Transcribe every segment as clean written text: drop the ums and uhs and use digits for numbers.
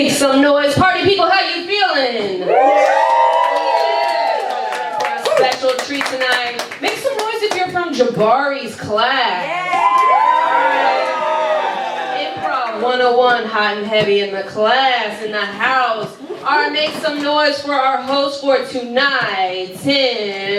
Make some noise, party people, how you feeling? Yeah. For a special treat tonight, make some noise if you're from Jabari's class. Yeah. Improv 101, hot and heavy in the class, in the house. All right, make some noise for our host for tonight, Tim.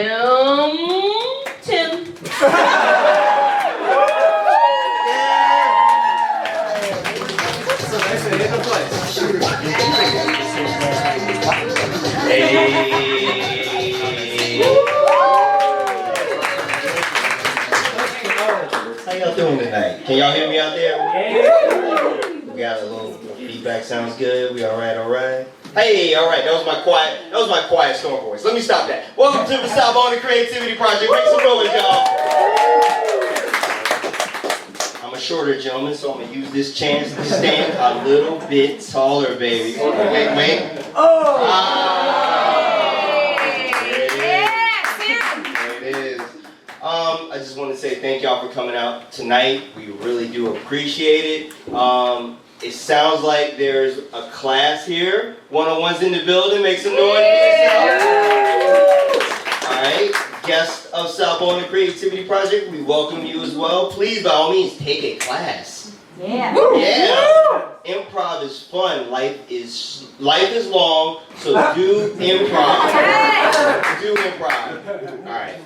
How y'all doing tonight? Can y'all hear me out there? We got a little feedback. Sounds good. We all right? Hey, all right. That was my quiet storm voice. Let me stop that. Welcome to the Subhat Creativity Project. Make some noise, y'all. I'm a shorter gentleman, so I'm gonna use this chance to stand a little bit taller, baby. Wait. I just want to say thank y'all for coming out tonight. We really do appreciate it. It sounds like there's a class here. 101's in the building. Make some noise for yourself. Alright, guests of Subhat Creativity Project, we welcome you as well. Please, by all means, take a class. Yeah. Improv is fun. Life is long, so do improv. Do improv. Alright.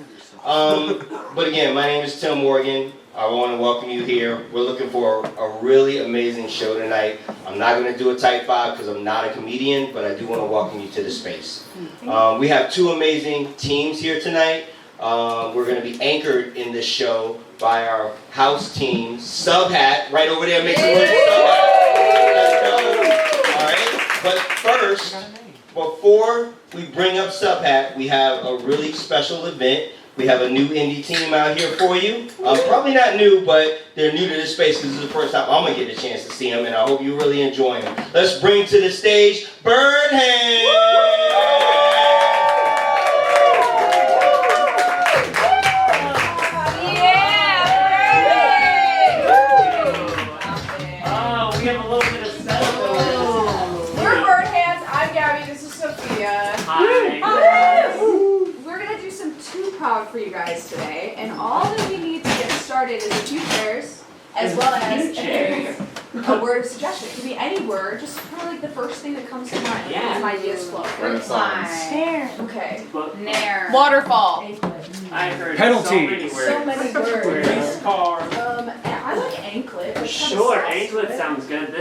But again, my name is Tim Morgan. I want to welcome you here. We're looking for a really amazing show tonight. I'm not going to do a type 5 because I'm not a comedian, but I do want to welcome you to the space. We have two amazing teams here tonight. We're going to be anchored in this show by our house team, Subhat, right over there. Make some noise for Subhat. Let's go. All right. But first, before we bring up Subhat, we have a really special event. We have a new indie team out here for you. Probably not new, but they're new to this space because this is the first time I'm going to get a chance to see them, and I hope you really enjoy them. Let's bring to the stage Birdhand! We have a little bit of setup. We're Birdhands. I'm Gabby. This is Sophia. Hi. We're going to do some improv for you guys today, and all that we need to get started is a few chairs, as well as a word of suggestion. It could be any word, just kind of like the first thing that comes to mind. Yeah. Some ideas flow. Stare. Okay. Nair. Waterfall. I heard Penalty. So many words. Race car. And I like anklet. It's kind of Sure, soft, anklet right? sounds good.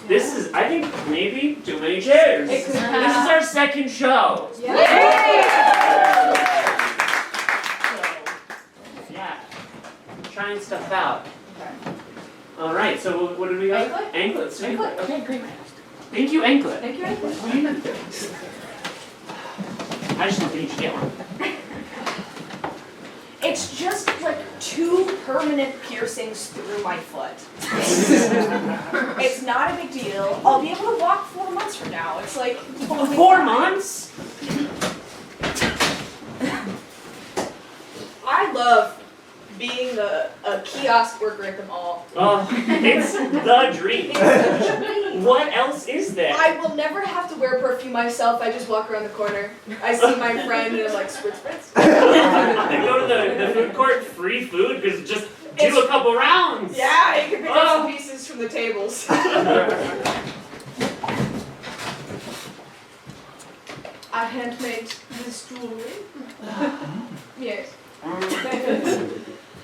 This is, I think, maybe too many chairs. It could This be. is our second show. Yeah. Yeah. Trying stuff out. Okay. All right, so what do we got? Anklet? Anklets. Anklet. Okay, great. Thank you, anklet. Thank you, anklet. I just don't think you should get one. It's just like 2 permanent piercings through my foot. It's not a big deal. I'll be able to walk 4 months from now. It's like 4 months? I love being a kiosk worker at the mall. Oh, it's the dream. It's such a dream. What else is there? I will never have to wear perfume myself. I just walk around the corner. I see my friend and I'm like, spritz, spritz. Then go to the food court, free food, because just do a couple rounds. Yeah, you can pick up some pieces from the tables. I handmade this jewelry. Yes.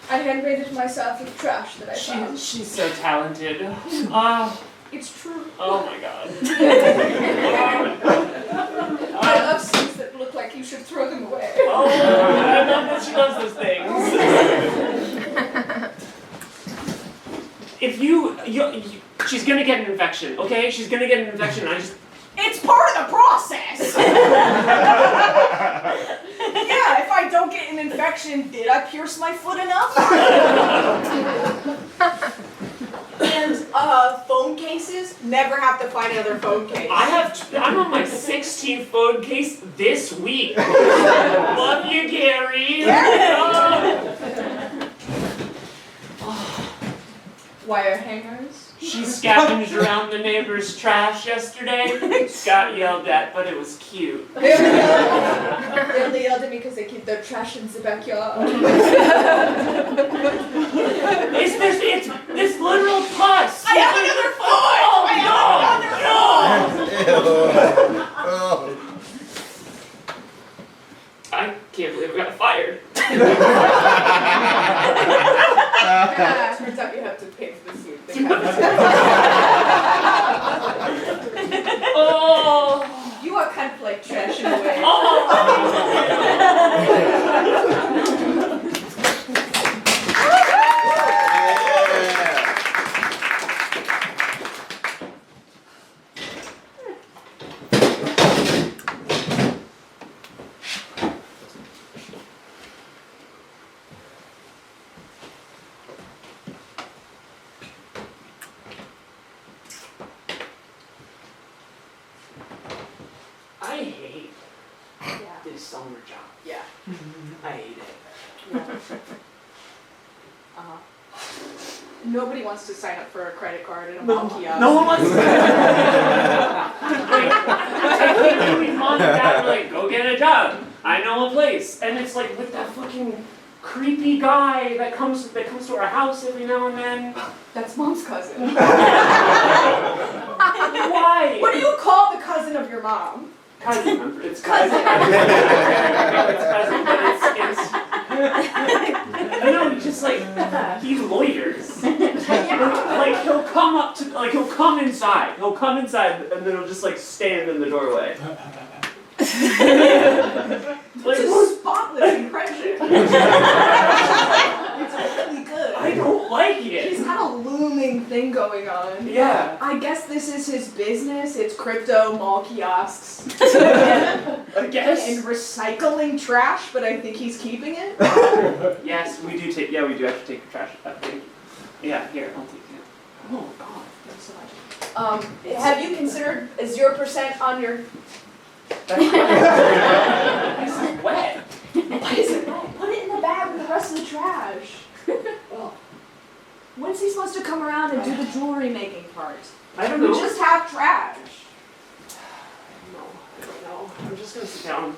I handmade it myself with trash that I found. She's so talented. It's true. Oh my god. I love things that look like you should throw them away. Oh, I love that she loves those things. If she's gonna get an infection, okay? She's gonna get an infection. It's part of the process! Yeah, if I don't get an infection, did I pierce my foot enough? And phone cases, never have to find another phone case. I'm on my 16th phone case this week. Love you, Gary. Yeah. Wire hangers. She scavenged around the neighbor's trash yesterday. Got yelled at, but it was cute. They only yelled at me because they keep their trash in the backyard. It's this literal pus. I have another foot! Oh, no! I can't believe I got fired. Turns out you have to pay for the suit. Oh! You are kind of like trash in a way. I hate this summer job. Yeah. I hate it. Nobody wants to sign up for a credit card and a mall kiosk. No one wants to. Technically, mom and dad are like, go get a job. I know a place. And it's like with that fucking creepy guy that comes to our house every now and then. That's mom's cousin. Why? What do you call the cousin of your mom? Cousin. It's cousin. It's cousin, but it's no, just like he lawyers. Like he'll come inside. He'll come inside and then he'll just like stand in the doorway. It's the most spotless impression. It's really good. I don't like it. He's got a looming thing going on. Yeah. I guess this is his business. It's crypto mall kiosks. I guess. And recycling trash, but I think he's keeping it. Yes, we do take. Yeah, we do have to take the trash. I think. Yeah, here, I'll take it. Oh God, thanks so much. Have you considered a 0% on your... This is wet. Why is it wet? Put it in the bag with the rest of the trash. When's he supposed to come around and do the jewelry making part? I don't We know. just have trash. No, I don't know. I'm just gonna sit down.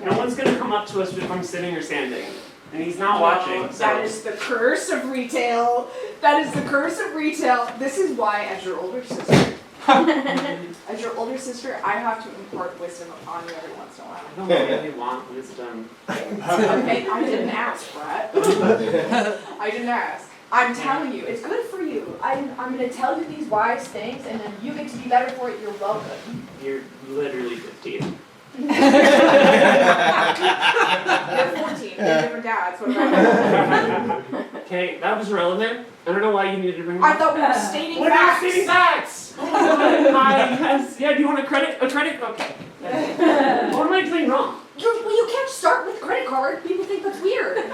No one's gonna come up to us if I'm sitting or standing, and he's not watching. So. That is the curse of retail. That is the curse of retail. This is why, as your older sister, I have to impart wisdom upon you every once in a while. I don't really want wisdom. Okay, I didn't ask, Brett. I didn't ask. I'm telling you, it's good for you. I'm going to tell you these wise things, and then you get to be better for it. You're welcome. You're literally 15. You're 14. They're different dads. What about you? Okay, that was relevant. I don't know why you needed to bring I that. thought we were stating What facts. are you stating facts? Yeah, do you want a credit? A credit? Okay. What am I doing wrong? Well, you can't start with credit card. People think that's weird.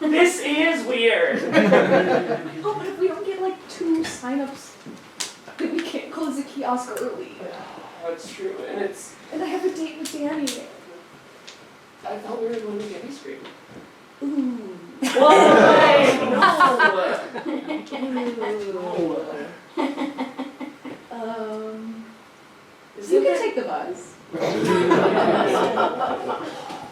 This is weird. Oh, but if we don't get like 2 signups, then we can't close the kiosk early. That's true, and it's. And I have a date with Danny. I thought we were going to get ice cream. Ooh. Whoa! So you can take the bus.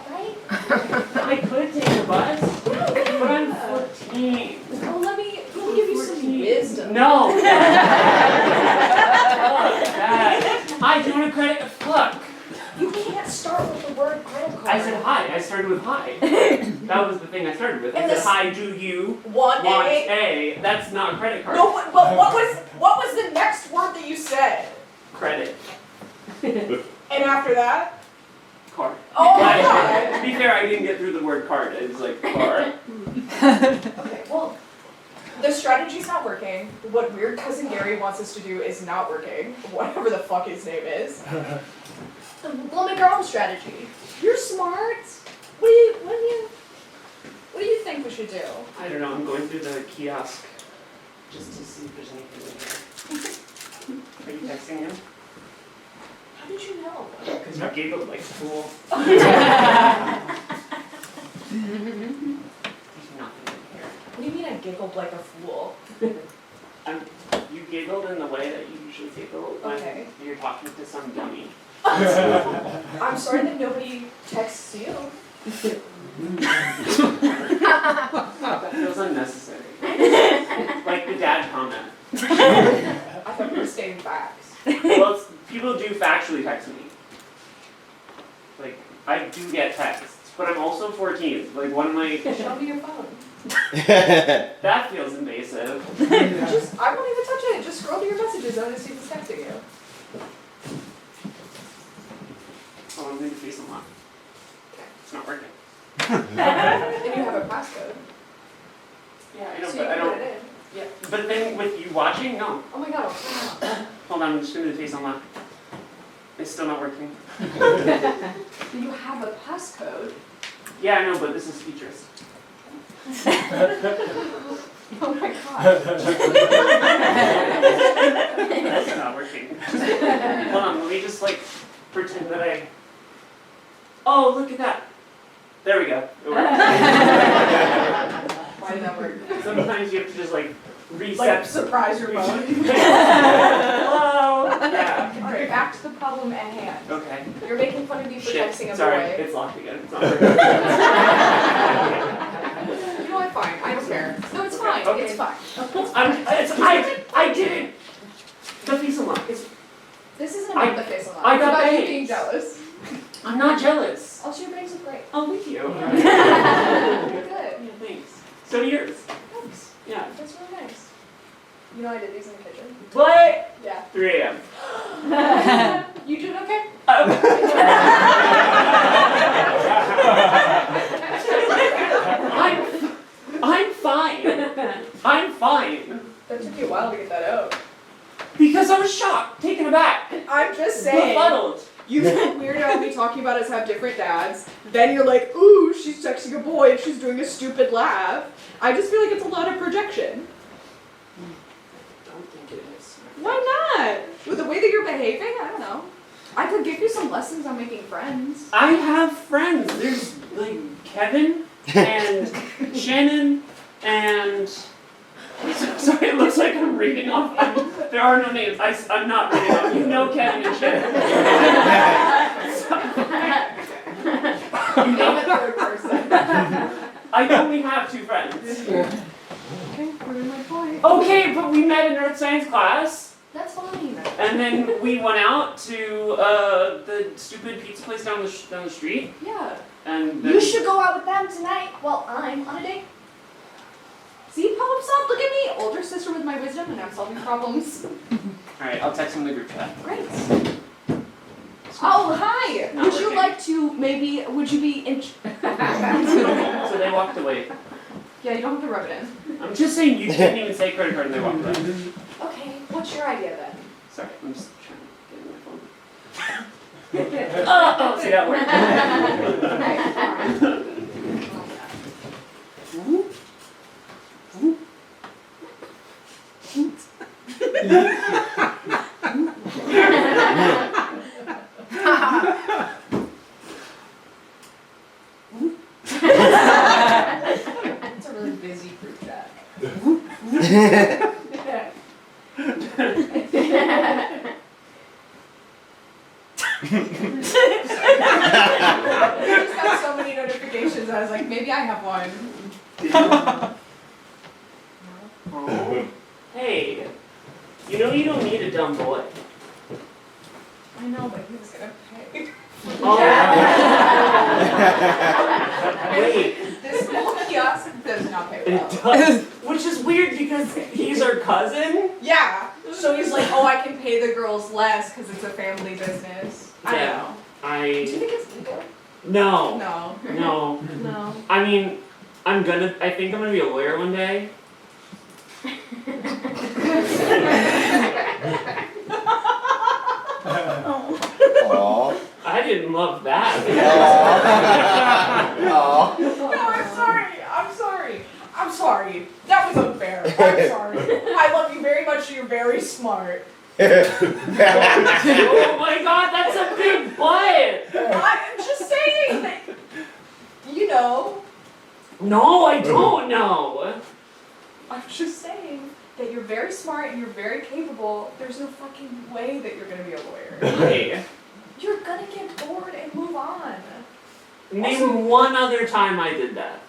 Right? I could take the bus, but I'm 14. Well, let me give you some wisdom. No! Fuck that. Hi, do you want a credit? Fuck! You can't start with the word credit card. I said hi. I started with hi. That was the thing I started with. I And said this- hi, do you Want want A? a? That's not a credit card. No, but what was the next word that you said? Credit. And after that? Card. Oh my To god. be fair, I didn't get through the word card. It was like card. Okay, well, the strategy's not working. What weird cousin Gary wants us to do is not working. Whatever the fuck his name is. We'll make our own strategy. You're smart. What do you think we should do? I don't know. I'm going through the kiosk just to see if there's anything in here. Are you texting him? How did you know? Because you gave up like school. There's nothing in here. What do you mean I giggled like a fool? usually say though when Okay. you're talking to some dummy. I'm sorry that nobody texts you. That feels unnecessary. Like the dad comment. I thought you were stating facts. Well, people do factually text me. Like, I do get texts, but I'm also 14. Like, one of my... Show me your phone. That feels invasive. Just, I won't even touch it. Just scroll through your messages. I want to see who's texting you. Oh, I'm going to face unlock. It's not working. And you have a passcode. Yeah, I know, So but you I can don't... put it in. Yeah, but then with you watching, no. Oh my god, I'll turn it on. Hold on, I'm just going to do face unlock. It's still not working. Do you have a passcode? Yeah, I know, but this is features. Oh my god. It's not working. Hold on, let me just like pretend that I... Oh, look at that. There we go. It worked. Why did that work? Sometimes you have to just like reset. Like, surprise your phone. Hello. Yeah. Alright, back to the problem at hand. Okay. You're making fun of me for Shit. texting a Sorry, boy. it's locked again. It's not working. You know what, fine. I don't care. No, it's fine. Okay. It's fine. I didn't. The face unlock. This isn't about the face a lot. I It's got about you bangs. being jealous. I'm not jealous. Also, your bangs look great. Oh, thank you. You're good. Yeah, thanks. So do yours. Thanks. Yeah. That's really nice. You know I did these in the kitchen? What? Yeah. 3 a.m. You doing okay? I'm fine. I'm fine. That took you a while to get that out. Because I was shocked, taken aback, I'm just saying. befuddled. You feel weird about me talking about us have different dads. Then you're like, ooh, she's texting a boy and she's doing a stupid laugh. I just feel like it's a lot of projection. I don't think it is. Why not? With the way that you're behaving, I don't know. I could give you some lessons on making friends. I have friends. There's like Kevin and Shannon and... Sorry, it looks like I'm reading off. There are no names. I'm not reading off. You know Kevin and Shannon. You name a third person. I only have 2 friends. Okay, proving my point. Okay, but we met in earth science class, That's fine. and then we went out to the stupid pizza place down the street, Yeah. and then You should go out with them tonight while I'm on a date. See, problem solved. Look at me, older sister with my wisdom, and I'm solving problems. All right, I'll text him in the group chat. Great. Oh, hi. Not Would you working. like to maybe? Would you be? So they walked away. Yeah, you don't have to rub it in. I'm just saying you didn't even say credit card and they walked away. Okay. What's your idea then? Sorry, I'm just trying to get in my phone. Oh, see that worked. It's a really busy group chat. I just got so many notifications. I was like, maybe I have one. Oh. Hey, you know you don't need a dumb boy. I know, but he was gonna pay. Oh. Wait. This whole kiosk does not pay It well. does. Which is weird because he's our cousin. Yeah. So he's like, oh, I can pay the girls less because it's a family business. I don't Yeah. know. Do you I think it's legal? no. No. No. No. I mean, I think I'm gonna be a lawyer one day. Aww. I didn't love that. Aww. No, I'm sorry. I'm sorry. I'm sorry. That was unfair. I'm sorry. I love you very much. You're very smart. Oh my god, that's a big butt! I'm just saying that. You know. No, I don't know. I'm just saying. that you're very smart and you're very capable, there's no fucking way that you're gonna be a lawyer. Hey, You're gonna get bored and move on. name one other time I did that.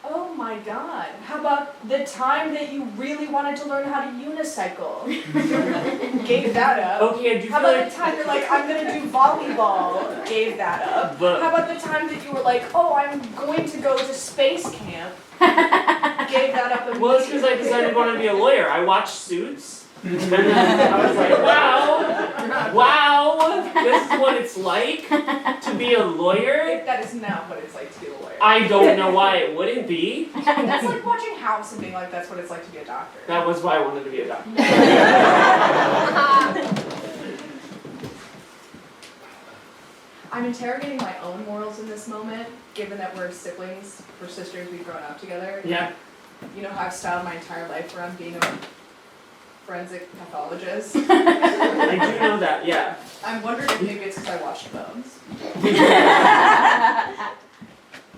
Oh my god. How about the time that you really wanted to learn how to unicycle? Gave that up. Okay, I do How feel about like. the time you're like, I'm gonna do volleyball? Gave that up. But- How about the time that you were like, oh, I'm going to go to space camp? Gave that up immediately. Well, it's because I decided I want to be a lawyer. I watched Suits, and then I was like, wow, this is what it's like to be a lawyer. That is not what it's like to be a lawyer. I don't know why it wouldn't be. That's like watching House and being like, that's what it's like to be a doctor. That was why I wanted to be a doctor. I'm interrogating my own morals in this moment, given that we're siblings, we're sisters, we've grown up together. Yeah. You know how I've styled my entire life around being a forensic pathologist? I do know that, yeah. I'm wondering if maybe it's because I watched Bones.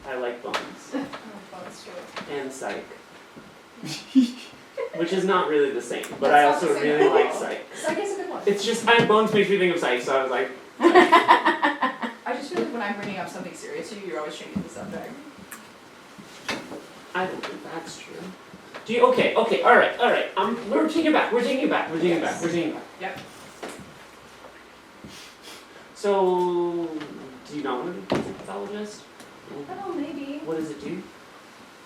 I like Bones. Oh, Bones too. And Psych. Which is not really the same, but That's I not also the same really at all. like Psych. Psych is a good one. It's just, Bones makes me think of Psych, so I was like, I just feel like when I'm bringing up something serious to you, you're always changing the subject. I don't think that's true. Do you, okay, alright. We're taking it back. Yep. So, do you not want to be a pathologist? I don't know, maybe. What does it do?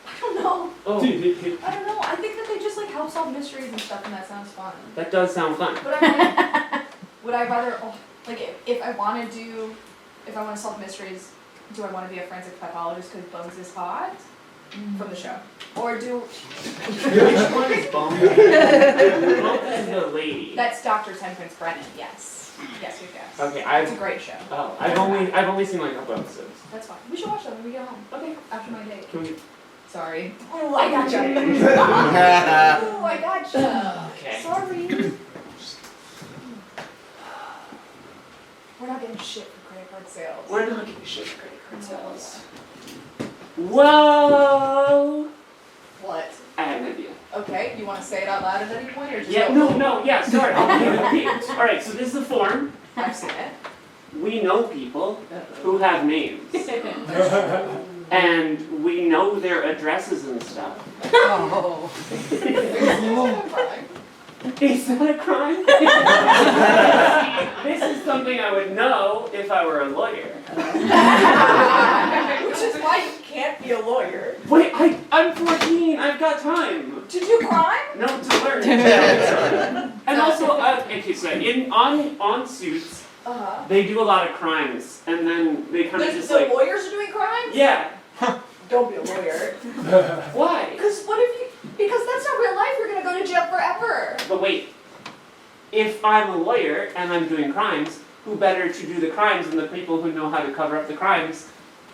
I don't know. Oh, I don't know. I think that they just like help solve mysteries and stuff, and that sounds fun. that does sound fun. But I'm like, would I rather, like, if I want to solve mysteries, do I want to be a forensic pathologist because Bones is hot from the show, or do? Which one is Bones? Bones is the lady. That's Dr. Temperance Brennan. Yes. Yes. Okay, It's a great show. I've only seen like a couple episodes. That's fine. We should watch that when we get home. Okay. After my date. Can we? Sorry. Oh, I gotcha. Oh, I gotcha. Okay. Sorry. We're not getting shit for credit card sales. We're not getting shit for credit card sales. Whoa! What? I have an idea. Okay, you want to say it out loud at any point, or just Yeah, sorry, I'll give it a repeat. Alright, so this is the form. I've seen it. We know people who have names. And we know their addresses and stuff. Oh. Is that a crime? This is something I would know if I were a lawyer. Which is why you can't be a lawyer. Wait, I'm 14, I've got time. To do crime? No, to learn. And also, okay, so on Suits, they do a lot of crimes, and then they kind of just the like, lawyers are doing crimes? yeah. Don't be a lawyer. Why? Because that's not real life, you're gonna go to jail forever. But wait, if I'm a lawyer and I'm doing crimes, who better to do the crimes than the people who know how to cover up the crimes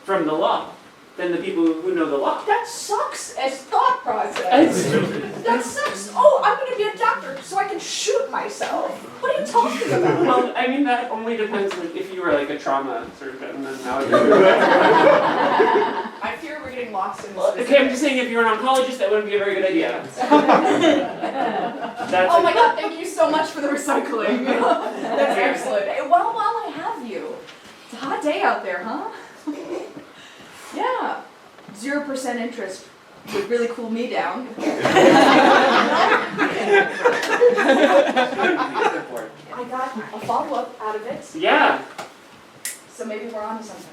from the law, than the people who know the law? That sucks as thought process. That sucks. Oh, I'm gonna be a doctor so I can shoot myself. What are you talking about? Well, I mean, that only depends like, if you were like a trauma surgeon, then how I fear we're getting lost in this. Okay, I'm just saying if you're an oncologist, that wouldn't be a very good idea. Oh my god, thank you so much for the recycling. That's excellent. Hey, well, while I have you, it's a hot day out there, huh? Yeah. 0% interest would really cool me down. I got a follow-up out of it, Yeah. so maybe we're on to something.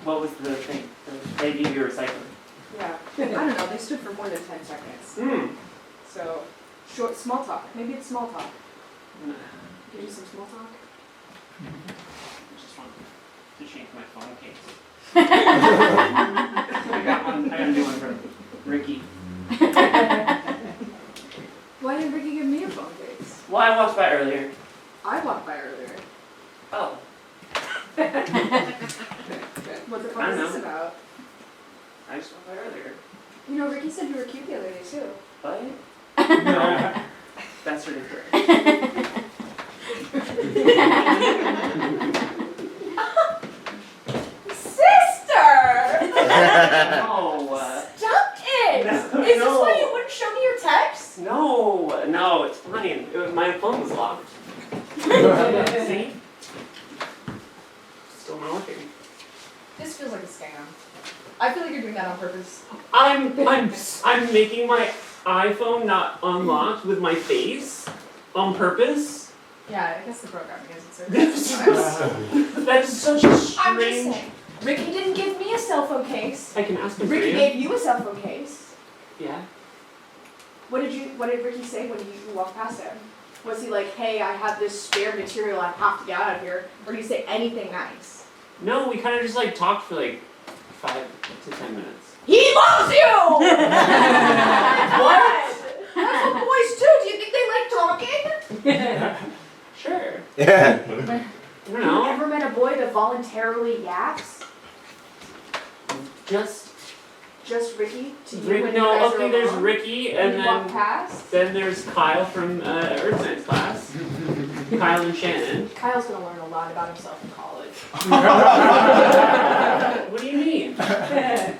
What was the thing? They gave you recycling. Yeah. I don't know, they stood for more than 10 seconds. So, small talk. Maybe it's small talk. Give you some small talk? I just wanted to change my phone case. I got a new one from Ricky. Why didn't Ricky give me a phone case? Well, I walked by earlier. I walked by earlier. Oh. What the I fuck is know. this about? I just walked by earlier. You know, Ricky said you were cute the other day too. What? No. That's ridiculous. Sister! No. Stop it! No, Is this no. why you wouldn't show me your text? No. like a scam. I feel like you're doing that on purpose. I'm making my iPhone not unlocked with my face on purpose. Yeah, I guess the programming isn't so That's such a I'm just strange. saying. Ricky didn't give me a cell phone case. I can ask him for Ricky you. gave you a cell phone case. Yeah. What did Ricky say when you walked past him? Was he like, hey, I have this spare material, I have to get out of here? Or did he say anything nice? No, we kind of just like talked for like 5 to 10 minutes. He loves you! What? That's what boys do. Do you think they like talking? Sure. Yeah. I don't Have you know. ever met a boy that voluntarily yaps? Just Ricky to you Rick. when No, you guys okay. are There's alone? Ricky, When and you walk past? then there's Kyle from Earth Science class. Kyle and Shannon. Kyle's gonna learn a lot about himself in college. What do you mean? That's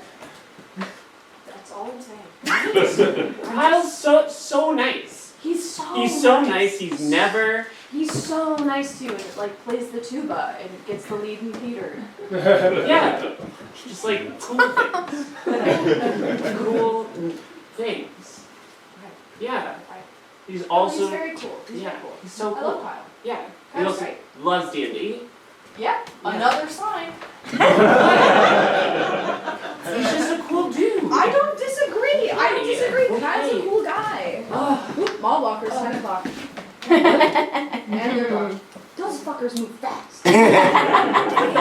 all I'm saying. Kyle's so nice. He's so nice. He's never. He's so nice to you, and like plays the tuba and gets the lead in theater. Yeah. Just like cool things. Cool things. Yeah. He's also. He's very cool. He's Yeah. very cool. He's so I cool. love Kyle. Yeah. He Kyle's also great. loves D&D. Yeah, Yeah. another sign. He's just a cool dude. I don't disagree. Okay. Kyle's a cool guy. Ugh. Mall walkers, 10 o'clock. And they're gone. Those fuckers move fast. The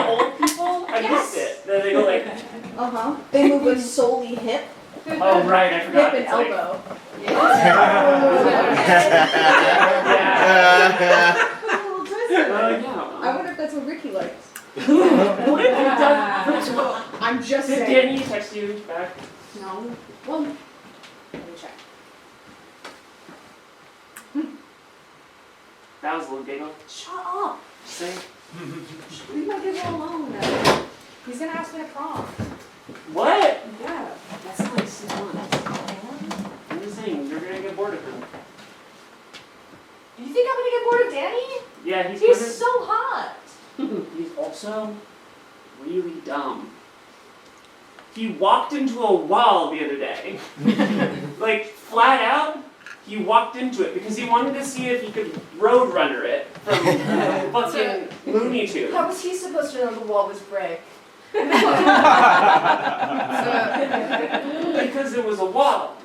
old people? I Yes. missed it. Then they go like, Uh-huh. They move with solely hip, oh right, I forgot. hip and It's like- elbow. Oh yeah. I wonder if that's what Ricky likes. Does- I'm just Did saying. Danny text you back? No. Well, let me check. That was a little giggle. Shut up. Just saying. Leave my kid alone. He's gonna ask me to prom. What? Yeah. That's like 6 months. I'm just saying, you're gonna get bored of him. You think I'm gonna get bored of Danny? Yeah, he's He's kinda- so hot. He's also really dumb. He walked into a wall the other day. Like, flat out, he walked into it because he wanted to see if he could roadrunner it from fucking Looney Tunes. How was he supposed to know the wall was brick? Because it was a wall.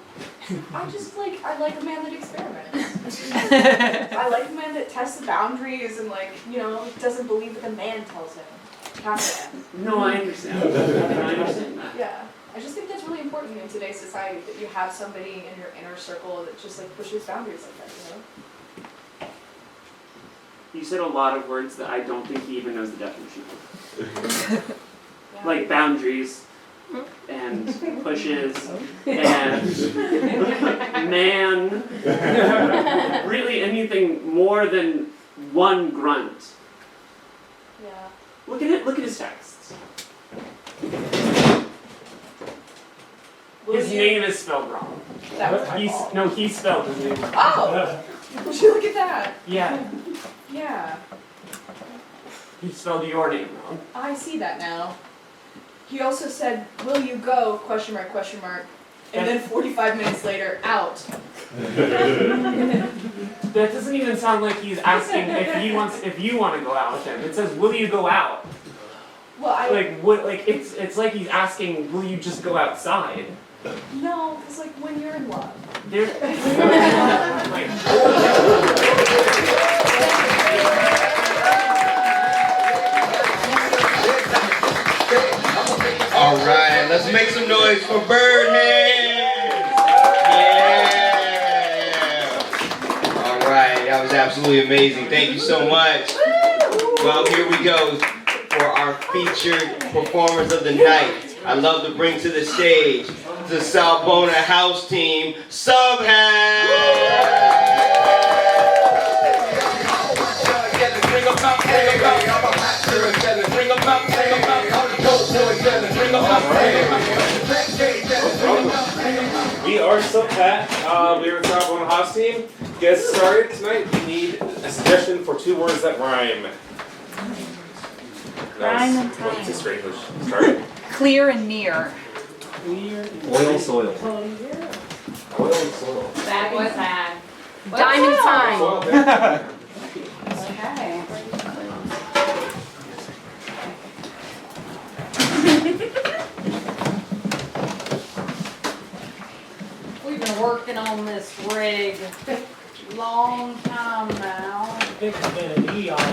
I like a man that experiments. I like a man that tests the boundaries and doesn't believe what the man tells him. Not man. No, I understand. I understand that. Yeah. I just think that's really important in today's society that you have somebody in your inner circle that just pushes boundaries like that, You said a lot of words that I don't think he even knows the definition of. Yeah. Like boundaries and pushes and man. Really anything more than one grunt. Yeah. Look at his texts. His name is spelled wrong. That was my fault. He spelled his name wrong. Oh! Would you look at that? Yeah, Yeah. he spelled your name wrong. I see that now. He also said, "Will you go?" Question mark, question mark. And then 45 minutes later, out. That doesn't even sound like he's asking if you want to go out with him. It says, "Will you go out?" Well, It's like he's asking, "Will you just go outside?" no, because when you're in love. There. All right, let's make some noise for Birdhead. Yeah. All right, that was absolutely amazing. Thank you so much. Well, here we go for our featured performers of the night. I'd love to bring to the stage the South Bona house team, Subhat. We are Subhat. We are the South Bona house team. Get started tonight. We need a suggestion for 2 words that rhyme. Rhyme and time. What's this for English? Start. Clear and near. Clear and Oil soil. Oh, yeah. Oil and soil. That was bad. Diamond time. Soil there. Okay. We've been working on this rig long time now. It's been an eon.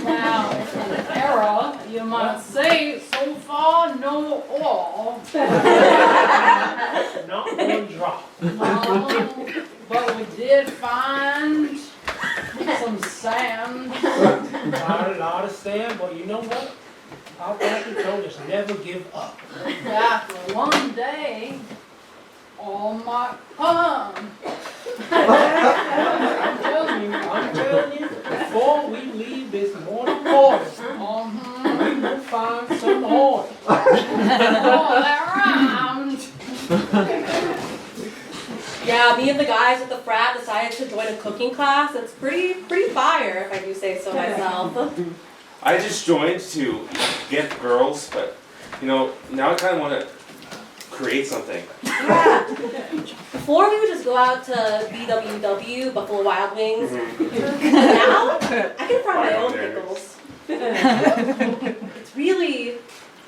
Now, an era, you might say, so far no oil. Not one drop. But we did find some sand. Got a lot of sand, but you know what? Our pastor told us never give up. Exactly. One day, all might come. I'm telling you, before we leave this morning forest, we will find some oil. All around. Yeah, me and the guys at the frat decided to join a cooking class. It's pretty fire, if I do say so myself. I just joined to get girls, but now I kind of want to create something. Yeah. Before we would just go out to BWW, Buffalo Wild Wings. Now, I can fry my own pickles. It's really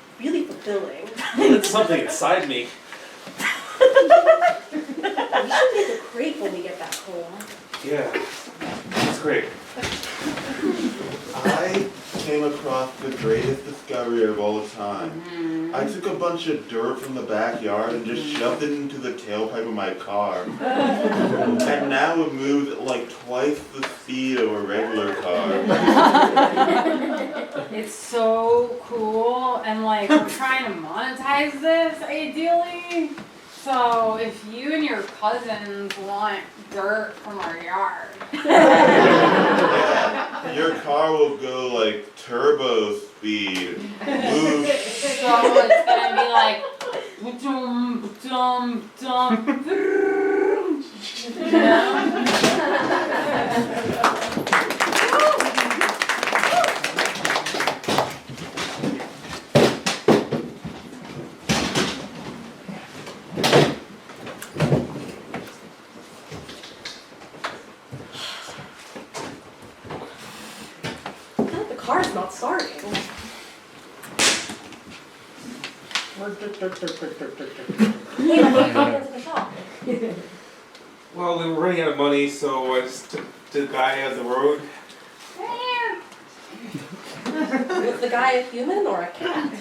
fulfilling. It's something inside me. We should make a crate when we get back home. Yeah, that's great. I came across the greatest discovery of all time. I took a bunch of dirt from the backyard and just shoved it into the tailpipe of my car. And now it moves at like twice the speed of a regular car. It's so cool, and like we're trying to monetize this ideally. So if you and your cousins want dirt from our yard, Yeah, your car will go like turbo speed. Move. so it's gonna be like dum dum dum. You know? The car's not starting. Hey, I want to go into the shop. Well, we were running out of money, so I just took the guy out of the road. Was the guy a human or a cat?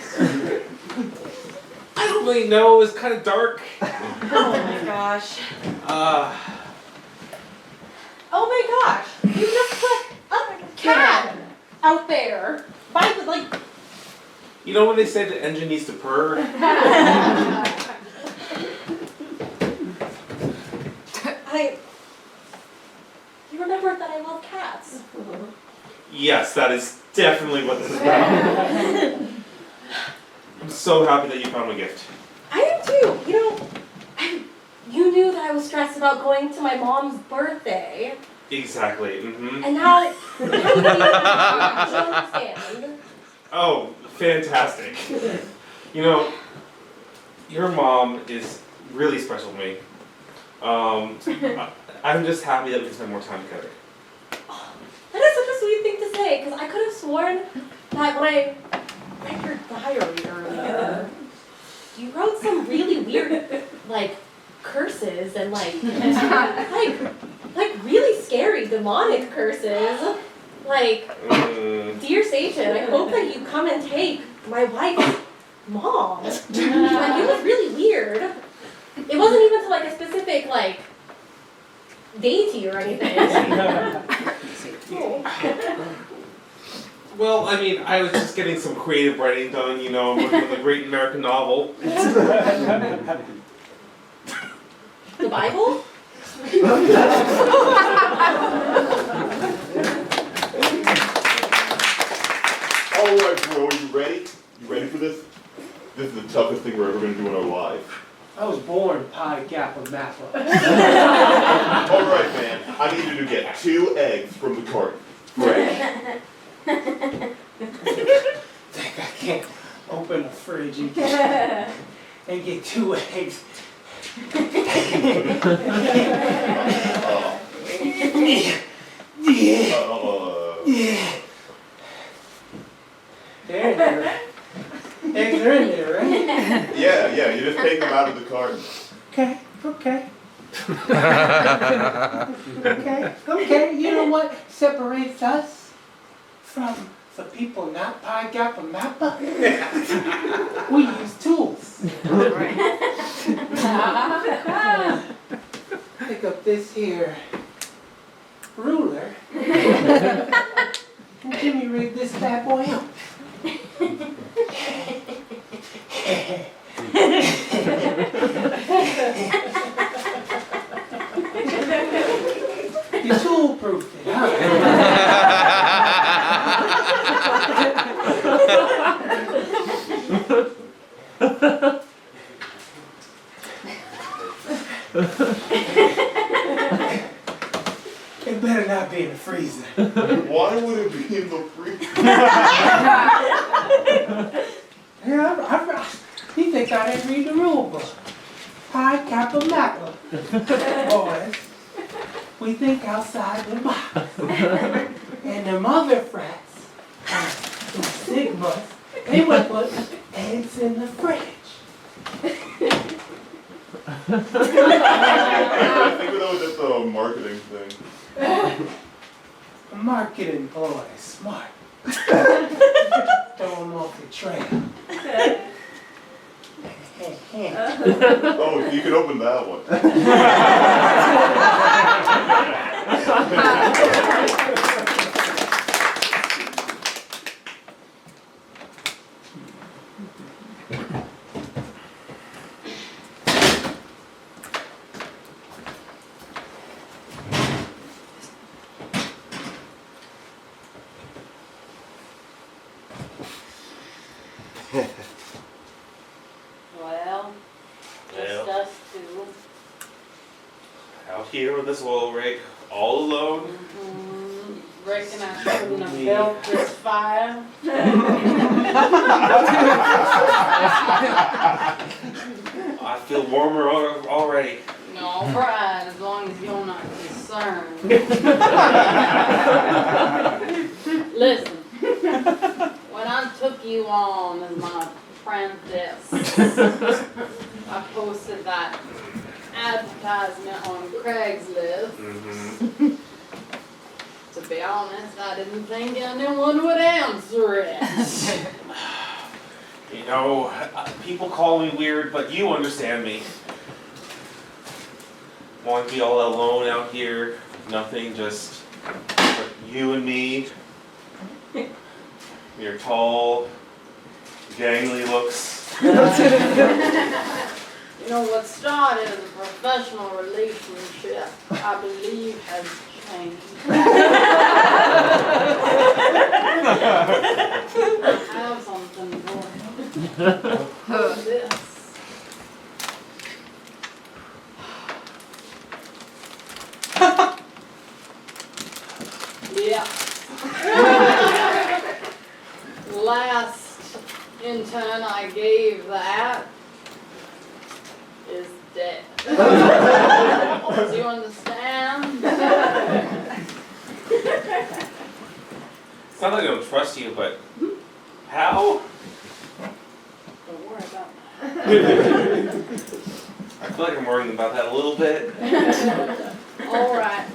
I don't really know. It was kind of dark. Oh my gosh. Oh my gosh! You just put a cat out there. By the like. You know when they say the engine needs to purr? You remembered that I love cats. Yes, that is definitely what this is about. I'm so happy that you found my gift. I am too. You knew that I was stressed about going to my mom's birthday, Exactly. Mm-hmm. and now you understand. Oh, fantastic. Your mom is really special to me. I'm just happy that we can spend more time together. That is such a sweet thing to say, because I could have sworn that when I read your diary earlier, you wrote some really weird, curses and really scary demonic curses. Dear Satan, I hope that you come and take my wife's mom. It was really weird. It wasn't even to a specific deity or anything. Well, I was just getting some creative writing done, working on the great American novel. The Bible? Alright bro, you ready? You ready for this? This is the toughest thing we're ever going to do in our lives. I was born Pi Kappa Mappa. Alright man, I need you to get 2 eggs from the carton. Fresh. I can't open the fridge and get 2 eggs. Yeah. They're in there. Eggs are in there, right? Yeah, you just take them out of the carton. Okay. Okay, you know what separates us from the people not Pi Kappa Mappa? We use tools. Pick up this here ruler and Jimmy rig this bad boy up. You foolproofed it, huh? It better not be in the freezer. Why would it be in the freezer? You think I didn't read the rule book? Pi Kappa Mappa. Boys, we think outside the box. And them other frats, the Sigmas, they would put eggs in the fridge. I think that was just a marketing thing. Marketing boy, smart. Throw them off the trail. Oh, you can open that one. Well, just us two. Out here with this oil rig, all alone. Reckon I shouldn't have built this fire. I feel warmer already. No, right, as long as you're not concerned. Listen, when I took you on as my apprentice, I posted that advertisement on Craigslist. To be honest, I didn't think anyone would answer it. You know, people call me weird, but you understand me. Want to be all alone out here, nothing, just you and me. Your tall, gangly looks. You know, what started as a professional relationship, I believe has changed. I have something for you. Who's this? Yeah. Last intern I gave that is dead. Do you understand? It's not that I don't trust you, but how? Don't worry about I feel like I'm worrying about that a little bit. that. All right.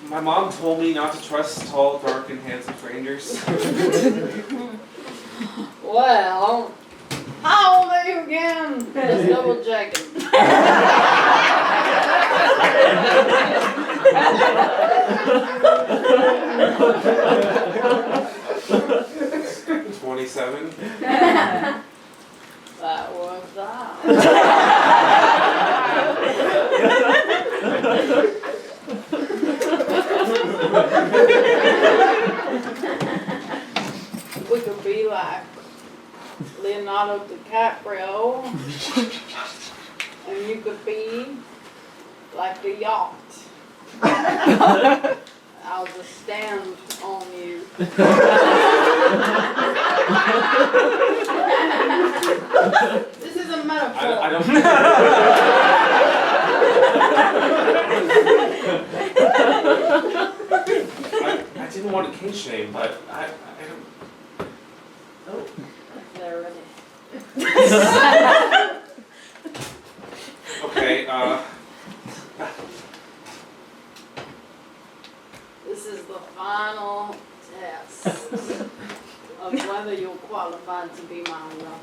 My mom told me not to trust tall, dark, and handsome strangers. Well, how old are you again? Just double checking. 27. That works out. We could be like Leonardo DiCaprio, and you could be like the yacht. I I'll just stand on you. This is a metaphor. I don't. I didn't want to kink shame, but I don't. There it Okay. This is the final test of whether you're qualified to be my lover.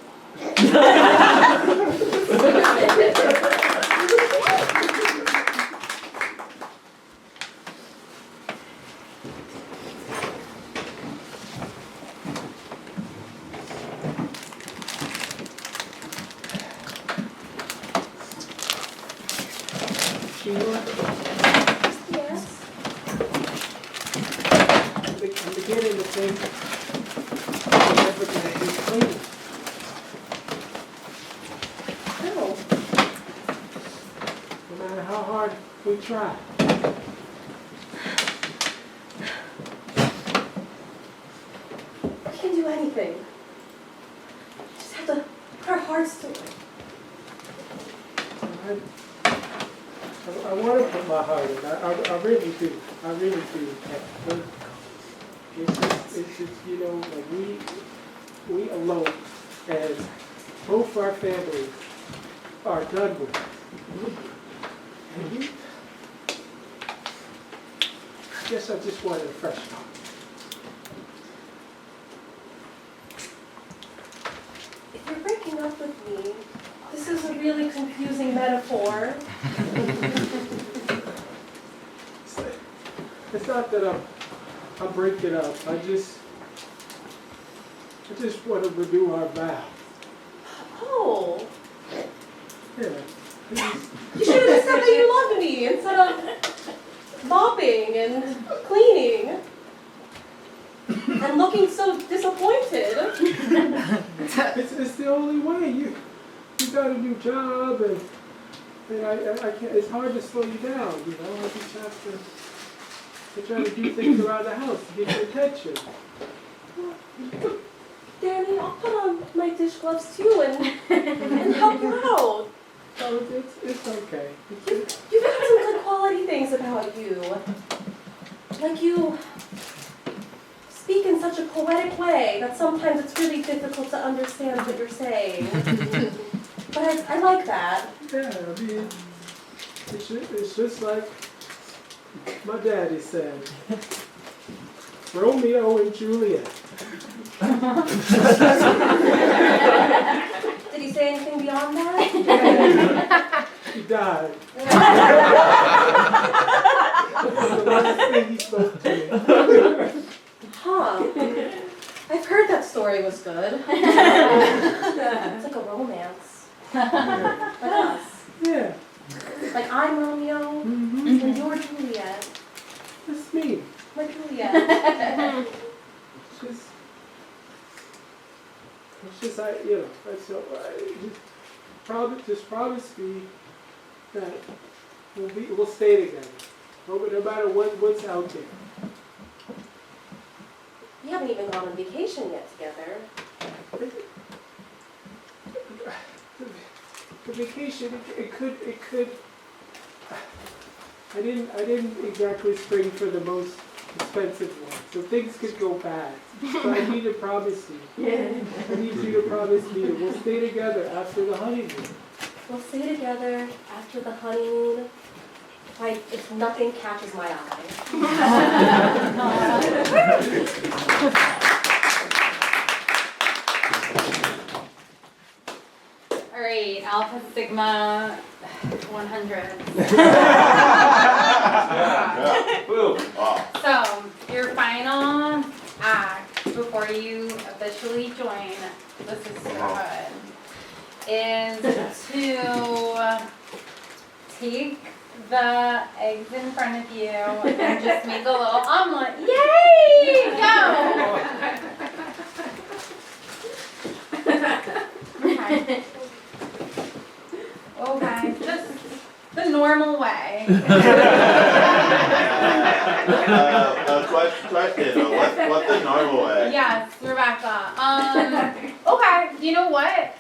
Sheila, Yes. I'm beginning to think I'm never gonna be clean. No. No matter how hard we try. We can do anything. Just have to put our hearts to it. I want to put my heart in. I really do. I really do. But it's just, you know, like we alone, and both our families are done with. And I guess I just wanted a fresh start. If you're breaking up with me, this is a really confusing metaphor. It's not that I'm breaking up. I just want to renew our vow. Oh, Yeah. you should have just said that you loved me instead of mopping and cleaning and looking so disappointed. It's the only way. You got a new job, and I can't. It's hard to slow you down. You know, I just have to try to do things around the house to get your attention. Danny, I'll put on my dish gloves too and help you out. So it's okay. You've got some good quality things about you. Like you speak in such a poetic way that sometimes it's really difficult to understand what you're saying. But I like that. Yeah, I mean, it's just like my daddy said, Romeo and Juliet. Did he say anything beyond that? He died. That's the last thing he spoke to me. Huh. I've heard that story was good. It's like a romance. Like us. Yeah. Like I'm Romeo Mm-hmm. and you're Juliet. That's me. Like Juliet. It's just you know, so just promise me that we'll stay together, no matter what's out there. We haven't even gone on vacation yet together. The vacation, it could. I didn't exactly spring for the most expensive one, so things could go bad. So I need to promise you. I need you to promise me that we'll stay together after the honeymoon. We'll stay together after the honeymoon. If nothing catches my eye. All right, Alpha Sigma 100. Woo. So, your final act before you officially join the sisterhood is to take the eggs in front of you and just make a little omelet. Yay! Go! Okay. Okay, just the normal way. Question, what's the normal way? Yes, Rebecca. Okay, you know what?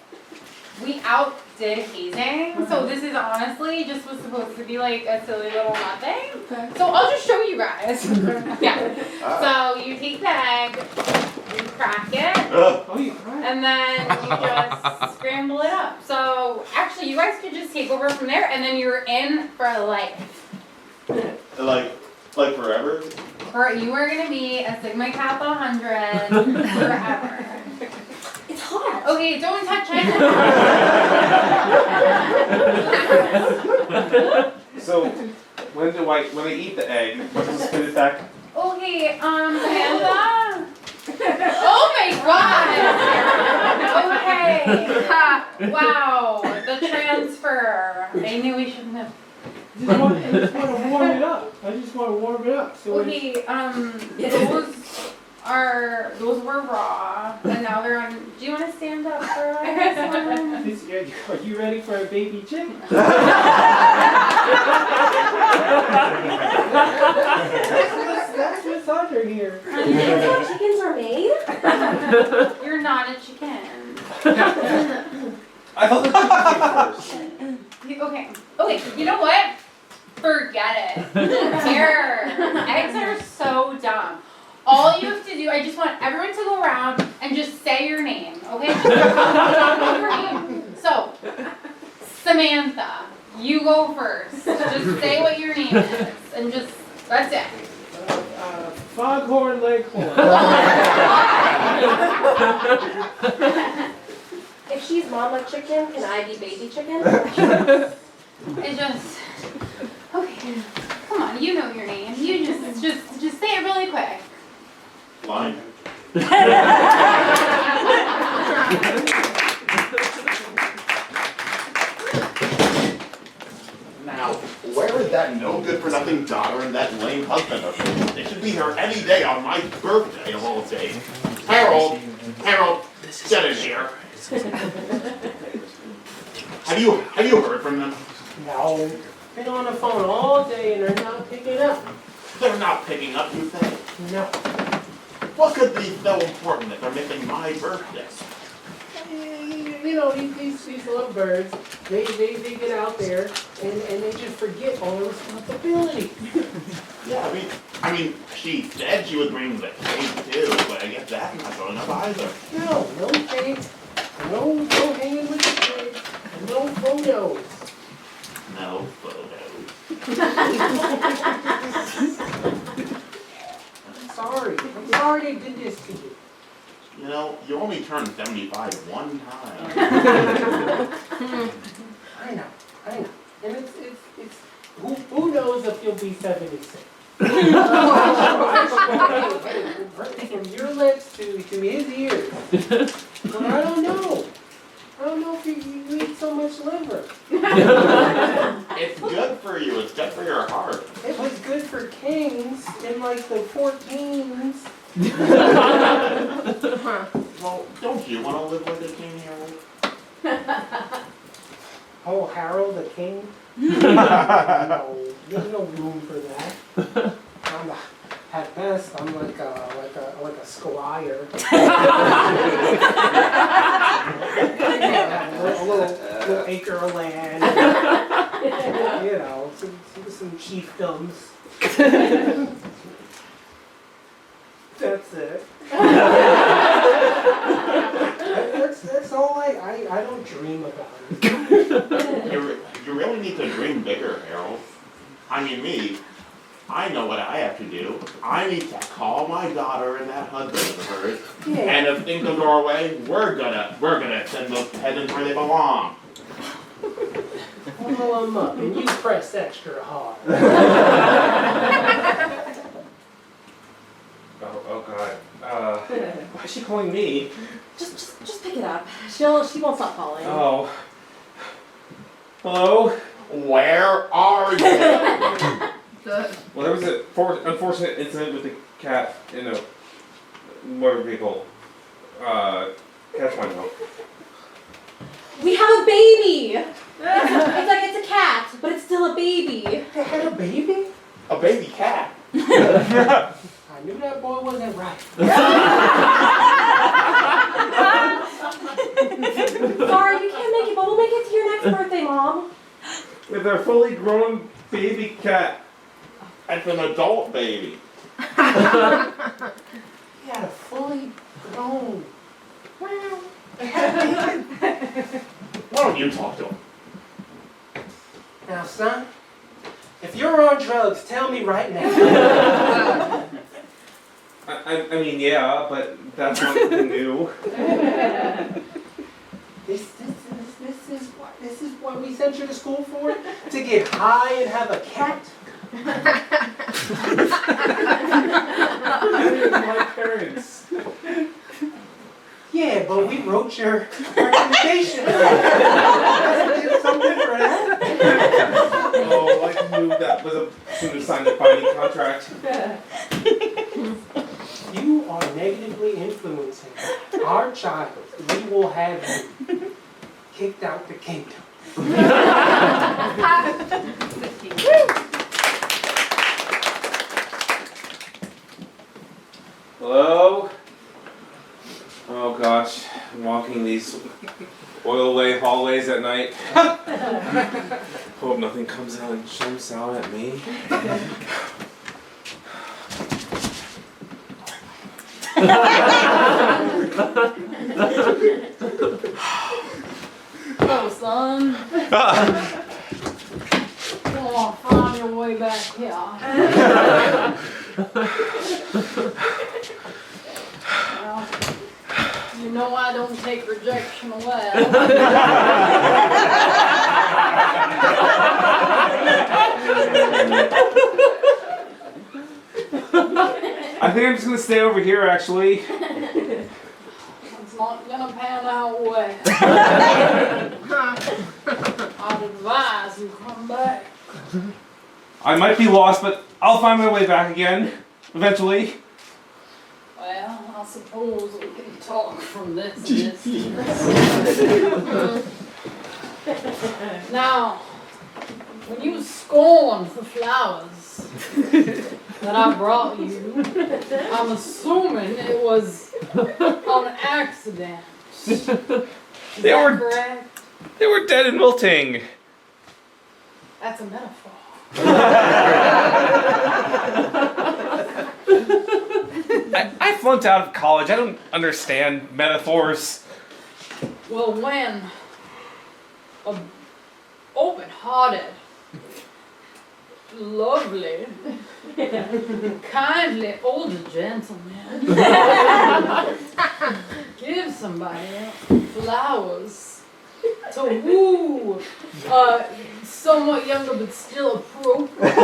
We outdid hazing, so this is honestly just was supposed to be like a silly little nothing. So I'll just show you guys. Yeah. So you take the egg, you crack it, and then you just scramble it up. So actually, you guys could just take over from there, and then you're in for life. Like forever? Or you are gonna be a Sigma Kappa 100 forever. It's hot. Okay, don't touch it. So, when I eat the egg, what does the spin effect? Okay, Samantha. Oh my god. Okay. Wow, the transfer. I knew we shouldn't have. I just want to warm it up. So Okay, those were raw, and now they're on. Do you want to stand up for us? are you ready for a baby chicken? That's what's under here. That's how chickens are made? You're not a chicken. I thought the chicken came first. Okay, you know what? Forget it. Here, eggs are so dumb. All you have to do, I just want everyone to go around and just say your name, okay? Just say your name. So, Samantha, you go first. Just say what your name is, and just, that's it. Foghorn Leghorn. If she's mama chicken, can I be baby chicken? It just, okay, come on, you know your name. You just say it really quick. Line. Now, where is that no good for nothing daughter and that lame husband of hers? They should be here any day on my birthday of all days. Harold, get in here. Have you heard from them? No. Been on the phone all day and they're not picking up. They're not picking up, you think? No. What could be so important that they're missing my birthday? You know, these little birds, they get out there and they just forget all the responsibility. Yeah, I mean, she said she would bring the cake too, but I guess that's not going up either. No cake, no hanging with the cake, no photos. No photos. I'm sorry they did this to you. You know, you only turned 75 one time. I know. And it's who knows if you'll be 76. From your lips to his ears. But I don't know. I don't know if you eat so much liver. It's good for you. It's good for your heart. It was good for kings in like the 14s. Well, don't you want to live like a king, Harold? Oh, Harold the king? No, there's no room for that. At best, I'm like a squire. A little acre of land. You know, some chiefdoms. That's it. That's all I don't dream about it. You really need to dream bigger, Harold. I mean, me. I know what I have to do. I need to call my daughter and that husband of hers, and if things don't go our way, we're gonna send those peasants where they belong. Pull them up, and you press extra hard. Oh God. Why is she calling me? Just pick it up. She won't stop calling. Oh. Hello? Where are you? Well, there was an unfortunate incident with the cat in a motor vehicle. Cat's fine now. We have a baby! It's a cat, but it's still a baby. They had a baby? A baby cat. Sorry, you can't make it, but we'll make it to your next birthday, Mom. With our fully grown baby cat. As an adult baby. Yeah, fully grown. Why don't you talk to him? Now, son, if you're on drugs, tell me right now. I mean, yeah, but that's not new. This is what we sent you to school for? To get high and have a cat? My parents. Yeah, but we wrote your recommendation. Get something for that? Oh, I knew that was a soon to sign the binding contract. You are negatively influencing our child. We will have you kicked out the kingdom. Hello? Oh gosh, I'm walking these oil-away hallways at night. Hope nothing comes out and jumps out at me. Oh, son. Come on, find your way back here. Well, you know I don't take rejection well. I think I'm just gonna stay over here actually. It's not gonna pan out well. I'd advise you come back. I might be lost, but I'll find my way back again, eventually. Well, I suppose we can talk from this distance. Now, when you scorned the flowers that I brought you, I'm assuming it was on accident. Is that correct? They were dead and wilting. That's a metaphor. I flunked out of college. I don't understand metaphors. Well, when a open-hearted, lovely, kindly older gentleman gives somebody flowers to woo somewhat younger but still appropriate.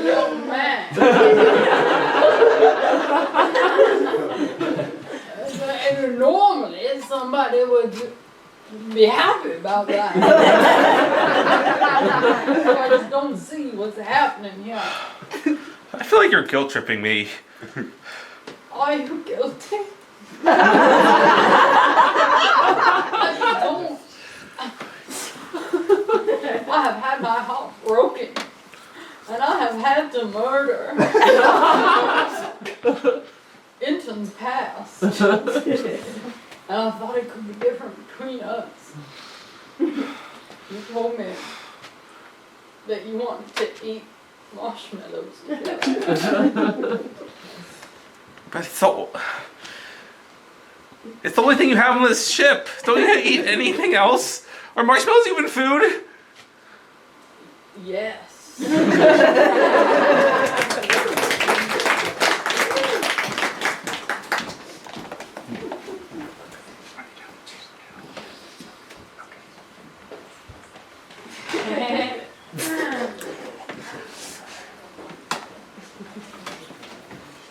Young man. And normally somebody would be happy about that. I just don't see what's happening here. I feel like you're guilt tripping me. Are you guilty? I don't. I have had my heart broken, and I have had to murder interns past. And I thought it could be different between us. You told me that you wanted to eat marshmallows together. But it's the only thing you have on this ship. Don't you eat anything else? Are marshmallows even food? Yes.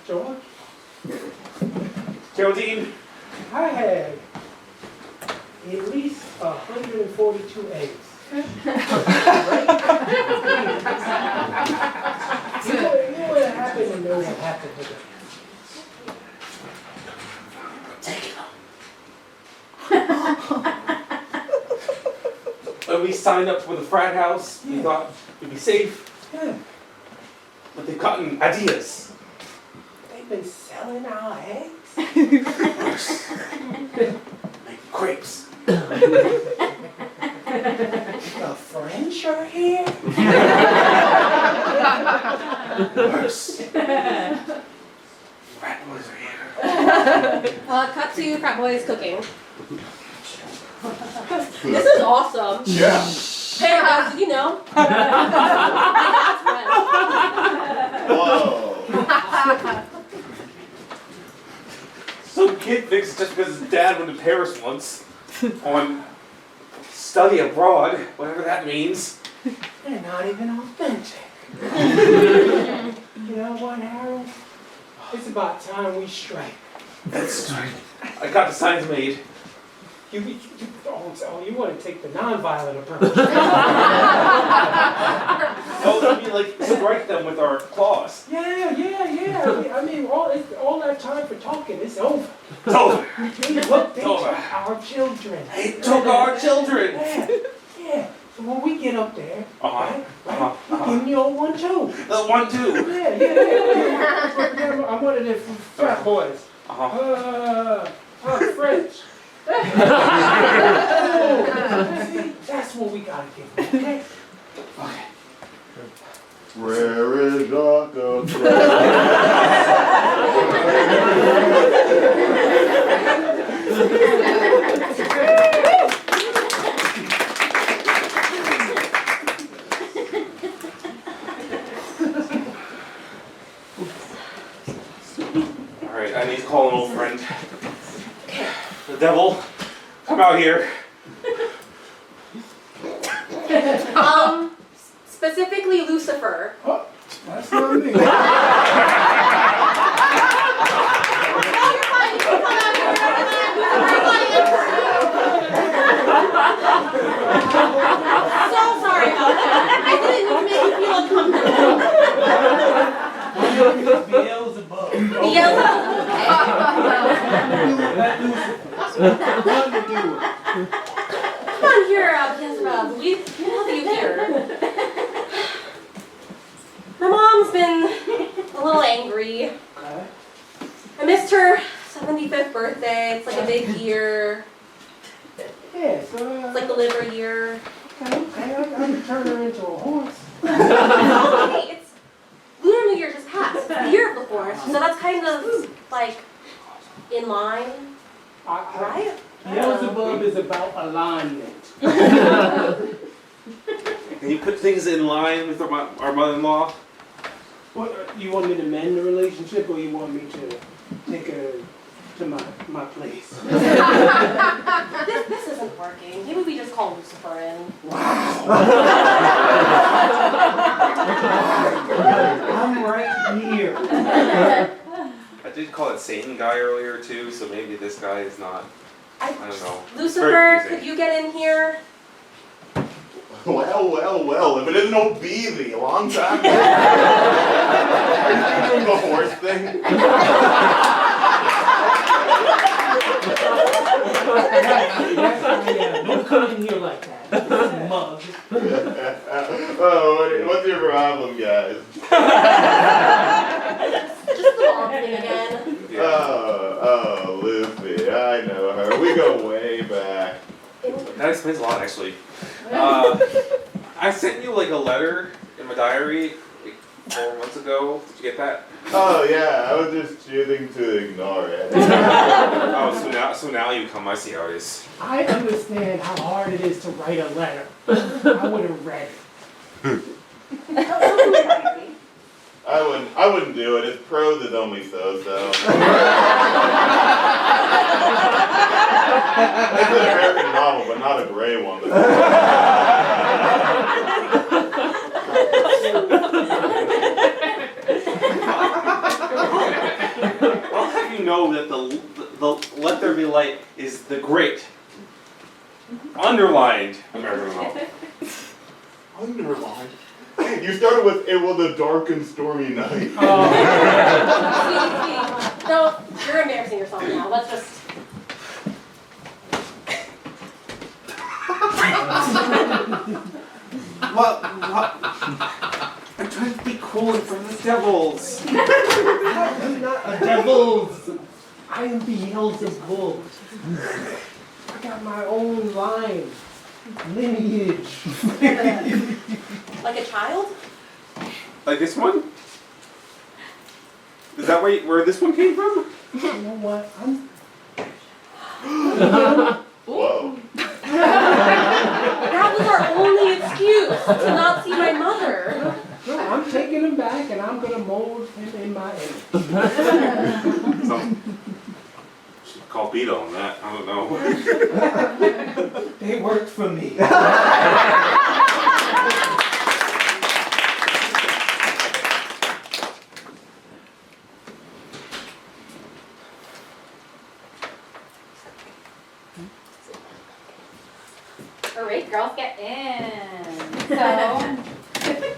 George, Geraldine. I had at least 142 eggs. You know what happened and know what happened with it. What when we signed up for the frat house, we thought we'd be safe. Yeah. But they've gotten ideas. They've been selling our eggs. Make crepes. The French are here. Worse. Frat boys are here. Cut to frat boys cooking. This is awesome. Yeah. Hey guys, did you know? That's French. Whoa. Some kid thinks just because his dad went to Paris once on study abroad, whatever that means. They're not even authentic. You know what, Harold? It's about time we strike. That's right. I got the signs made. You want to take the non-violent approach. Oh, you mean like strike them with our claws? Yeah. I mean, all that time for talking is over. It's over. They took our children. They took our children. Yeah. So when we get up there, Uh-huh. right, we'll give them your 1-2. The 1-2. Yeah. I'm one of the frat boys. French. That's what we gotta give them, okay? Okay. Where is Rocco? Alright, I need to call an old friend. The devil, come out here. Specifically Lucifer. That's not me. No, you're fine. You can come out here. So sorry about that. I didn't mean to make you feel uncomfortable. Beelzebub. Come on here, Beelzebub. We can help you here. My mom's been a little angry. I missed her 75th birthday. It's like a big year. Yeah, so It's like the liver year. okay, I can turn her into a horse. Okay, it's Lunar New Year just passed. It's the year of the horse, so that's kind of like in line, right? Beelzebub is about alignment. Can you put things in line with our mother-in-law? What, you want me to mend the relationship, or you want me to take her to my place? This isn't working. Maybe we just call Lucifer in. I'm right here. I did call it Satan guy earlier too, so maybe this guy is not. I don't know. Lucifer, could you get in here? Well, if it isn't old Beezy, a long time ago. Are you doing the horse thing? Don't come in here like that. Mug. What's your problem, guys? Just the mom thing again. Oh, Lucy, I know her. We go way back. That explains a lot, actually. I sent you like a letter in my diary like 4 months ago. Did you get that? Oh yeah, I was just choosing to ignore it. Oh, so now you come. I see how it is. I understand how hard it is to write a letter. I would have read it. I wouldn't do it. His prose is only so-so. It's an American novel, but not a gray one. I'll have you know that the Let There Be Light is the great, underlined American novel. Underlined? You started with "It was a dark and stormy night." Sweetie. No, you're embarrassing yourself now. Let's just. What? I'm trying to be cool in front of the devils. I am not a devil. I am Beelzebub. I got my own line, lineage. Like a child? Like this one? Is that where this one came from? You know what? Whoa. That was our only excuse to not see my mother. No, I'm taking him back and I'm gonna mold him in my image. So, should call Beto on that. I don't know. They worked for me. Alright, girls, get in. So,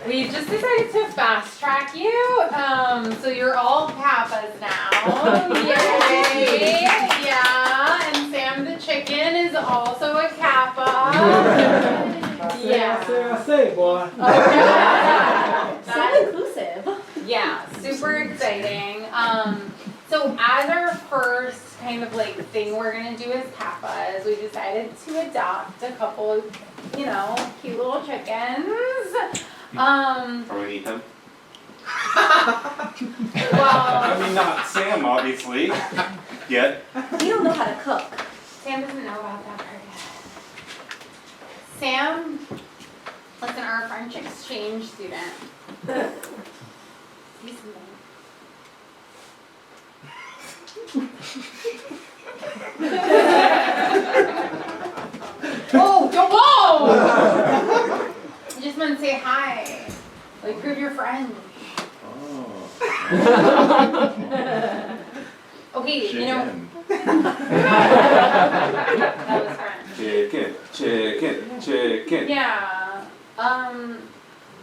we just decided to fast track you. So you're all Kappas now. Yay! Yeah, and Sam the chicken is also a Kappa. I say, boy. So inclusive. Yeah, super exciting. So as our first kind of like thing we're gonna do as Kappas, we decided to adopt a couple of, cute little chickens. Are we gonna eat them? Well, I mean, not Sam, obviously. Yet. You don't know how to cook. Sam doesn't know about that part yet. Sam, listen, our French exchange student. He's Oh, don't whoa! I just want to say hi. Like, prove you're French. Okay, Chicken. That was French. Chicken. Yeah.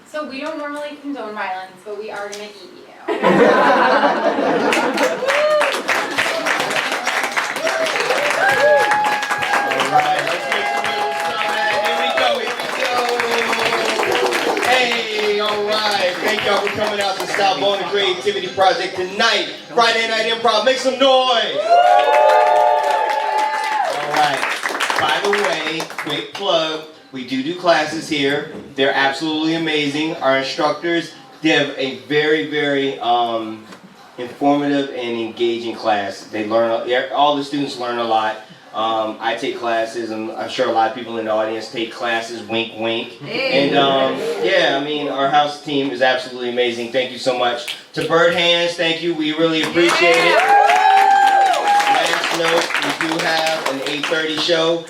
So we don't normally condone violence, but we are gonna eat you. Alright, let's make some little sound. Here we go. Hey, alright. Thank y'all for coming out to Stop Bone the Creativity Project tonight. Friday Night Improv. Make some noise. Alright. By the way, quick plug. We do classes here. They're absolutely amazing. Our instructors, they have a very, very informative and engaging class. They learn, all the students learn a lot. I take classes, and I'm sure a lot of people in the audience take classes, wink, wink. And yeah, I mean, our house team is absolutely amazing. Thank you so much. To Bird Hands, thank you. We really appreciate it. Last note, we do have an 8:30 show.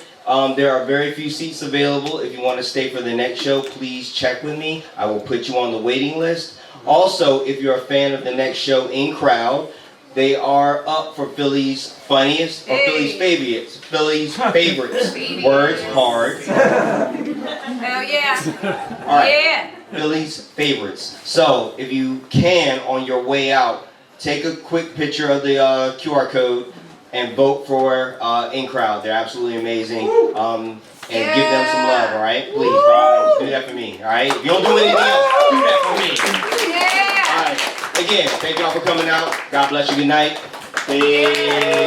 There are very few seats available. If you want to stay for the next show, please check with me. I will put you on the waiting list. Also, if you're a fan of the next show, In Crowd, they are up for Philly's funniest or Philly's favorites. Philly's favorites. Words hard. Hell yeah. All right. Yeah. Philly's favorites. So, if you can, on your way out, take a quick picture of the QR code and vote for In Crowd. They're absolutely amazing. And give them some love, all right? Please, bro, do that for me, all right? If you don't do anything else, do that for me. Yeah. All right. Again, thank y'all for coming out. God bless you. Good night. Peace.